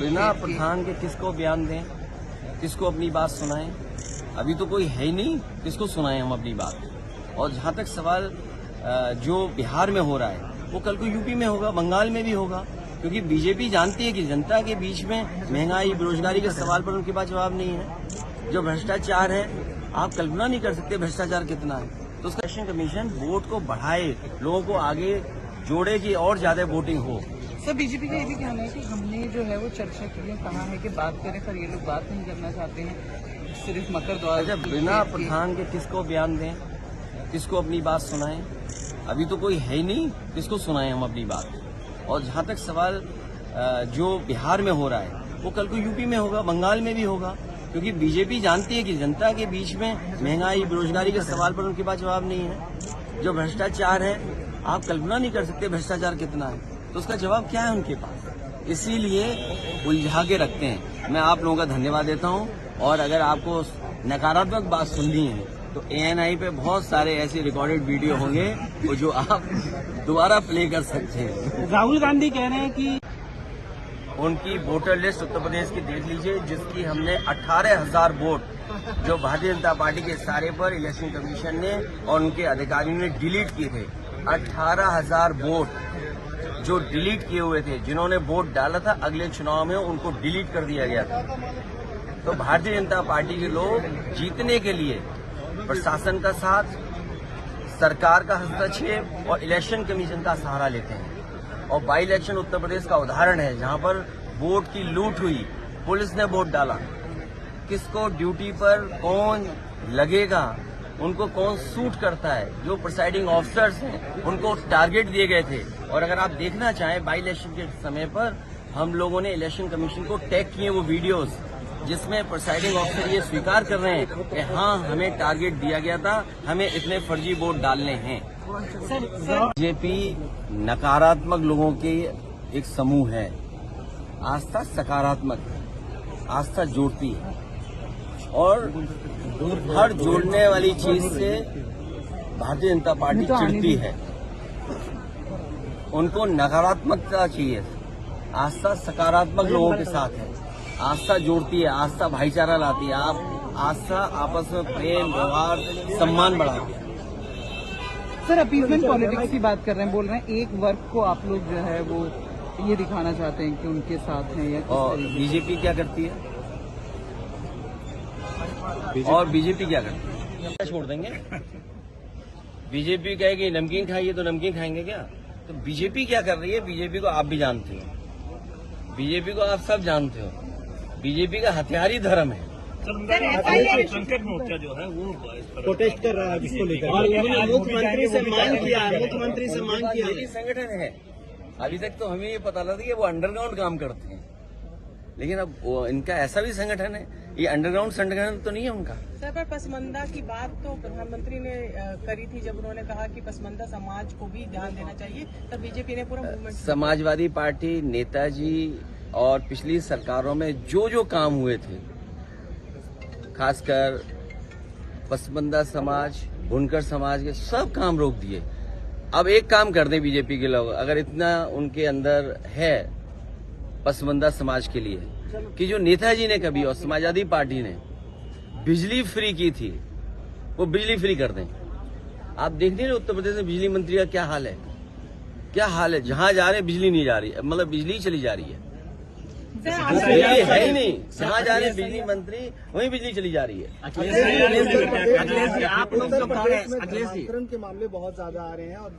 बिना प्रधान के किसको बयान दें, किसको अपनी बात सुनाएं? अभी तो कोई है ही नहीं, किसको सुनाएं हम अपनी बात। और जहां तक सवाल जो बिहार में हो रहा है वो कल को यूपी में होगा, बंगाल में भी होगा, क्योंकि बीजेपी जानती है कि जनता के बीच में महंगाई बेरोजगारी के सवाल पर उनके पास जवाब नहीं है। जो भ्रष्टाचार है, आप कल्पना नहीं कर सकते भ्रष्टाचार कितना है। तो उसका इलेक्शन कमीशन वोट को बढ़ाए, लोगों को आगे जोड़े कि और ज्यादा वोटिंग हो। सर, बीजेपी का ये भी कहना है कि हमने जो है वो चर्चा के लिए कहा है कि बात करें, पर ये लोग बात नहीं करना चाहते हैं, सिर्फ मकर द्वारा। अच्छा, बिना प्रधान के किसको बयान दें, किसको अपनी बात सुनाएं? अभी तो कोई है ही नहीं, किसको सुनाएं हम अपनी बात। और जहां तक सवाल जो बिहार में हो रहा है वो कल को यूपी में होगा, बंगाल में भी होगा, क्योंकि बीजेपी जानती है कि जनता के बीच में महंगाई बेरोजगारी के सवाल पर उनके पास जवाब नहीं है। जो भ्रष्टाचार है, आप कल्पना नहीं कर सकते भ्रष्टाचार कितना है। तो उसका जवाब क्या है उनके पास, इसीलिए उलझा के रखते हैं। मैं आप लोगों का धन्यवाद देता हूं। और अगर आपको नकारात्मक बात सुननी है तो ANI पे बहुत सारे ऐसे रिकॉर्डेड वीडियो होंगे जो आप दोबारा प्ले कर सकते हैं। राहुल गांधी कह रहे हैं कि उनकी वोटर लिस्ट उत्तर प्रदेश की देख लीजिए, जिसकी हमने 18,000 वोट जो भारतीय जनता पार्टी के इशारे पर इलेक्शन कमीशन ने और उनके अधिकारियों ने डिलीट किए थे। 18,000 वोट जो डिलीट किए हुए थे, जिन्होंने वोट डाला था अगले चुनाव में उनको डिलीट कर दिया गया था। तो भारतीय जनता पार्टी के लोग जीतने के लिए प्रशासन का साथ, सरकार का हस्तक्षेप और इलेक्शन कमीशन का सहारा लेते हैं। और बाई इलेक्शन उत्तर प्रदेश का उदाहरण है, जहां पर वोट की लूट हुई, पुलिस ने वोट डाला, किसको ड्यूटी पर कौन लगेगा, उनको कौन सूट करता है, जो प्रिसाइडिंग ऑफिसर्स हैं उनको टारगेट दिए गए थे। और अगर आप देखना चाहें बाई इलेक्शन के समय पर हम लोगों ने इलेक्शन कमीशन को टैग किए वो वीडियोस, जिसमें प्रिसाइडिंग ऑफिसर ये स्वीकार कर रहे हैं कि हाँ, हमें टारगेट दिया गया था, हमें इतने फर्जी वोट डालने हैं। बीजेपी नकारात्मक लोगों के एक समूह है, आस्था सकारात्मक है, आस्था जोड़ती है और हर जोड़ने वाली चीज से भारतीय जनता पार्टी चिढ़ती है। उनको नकारात्मकता चाहिए, आस्था सकारात्मक लोगों के साथ है, आस्था जोड़ती है, आस्था भाईचारा लाती है, आप आस्था आपस में प्रेम व्यवहार सम्मान बढ़ाती है। सर, अपीजमेंट पॉलिटिक्स की बात कर रहे हैं, बोल रहे हैं एक वर्ग को आप लोग जो है वो ये दिखाना चाहते हैं कि उनके साथ हैं, या और बीजेपी क्या करती है? और बीजेपी क्या करती है? छोड़ देंगे? बीजेपी कहेगी नमकीन खाइए तो नमकीन खाएंगे क्या? तो बीजेपी क्या कर रही है? बीजेपी को आप भी जानते हो, बीजेपी को आप सब जानते हो। बीजेपी का हथियार ही धर्म है। संकट मोर्चा जो है वो प्रोटेस्ट कर रहा है इसको लेकर, और उन्होंने मुख्यमंत्री से मांग किया है, मुख्यमंत्री से मांग किया है। संगठन है, अभी तक तो हमें ये पता लगा कि वो अंडरग्राउंड काम करते हैं, लेकिन अब इनका ऐसा भी संगठन है, ये अंडरग्राउंड संगठन तो नहीं है उनका। सर, पर पसमंदा की बात तो प्रधानमंत्री ने करी थी, जब उन्होंने कहा कि पसमंदा समाज को भी ध्यान देना चाहिए, तब बीजेपी ने पूरा मूवमेंट। समाजवादी पार्टी, नेताजी और पिछली सरकारों में जो काम हुए थे, खासकर पसमंदा समाज, बुनकर समाज के सब काम रोक दिए। अब एक काम कर दें बीजेपी के लोग, अगर इतना उनके अंदर है पसमंदा समाज के लिए, कि जो नेताजी ने कभी और समाजवादी पार्टी ने बिजली फ्री की थी, वो बिजली फ्री कर दें। आप देख नहीं रहे उत्तर प्रदेश में बिजली मंत्री का क्या हाल है? क्या हाल है? जहां जा रहे बिजली नहीं जा रही है, मतलब बिजली चली जा रही है, बिजली है ही नहीं। जहां जा रहे बिजली मंत्री वहीं बिजली चली जा रही है। अखिलेश जी, आप लोग के मामले बहुत ज्यादा आ रहे हैं और